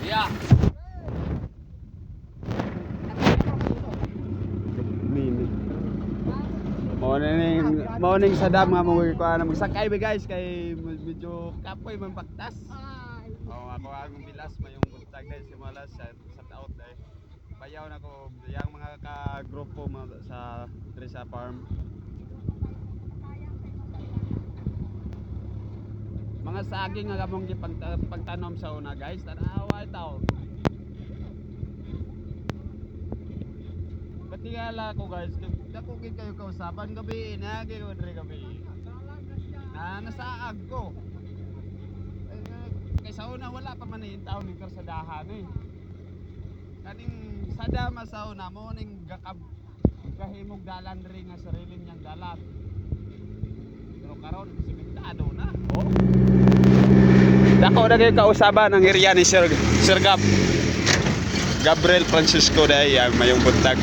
Yeah. Mini. Morning sa dam nga mo ko na magsakay ba guys kay medyo kapoy man paktas. Oh, ako ang bilas mayong buntag dahil simula sa out dahil. Bayaw na ko yang mga ka-grupo sa Trisa Farm. Mga saging nga gamong pagtanom sa una guys, tanawa itaw. Katingala ko guys, dako gid kayo kausaban gabi na gyud dre gabi. Nasaag ko. Kay sa una wala pa man ni taon ni karsadahan eh. Kaning sadama sa una mo ning gahimog dalan dre nga sarili niyang dalan. Pero karon simentado na. Oh. Dako na kayo kausaban ang area ni Sir Gabriel Francisco dahil mayong buntag.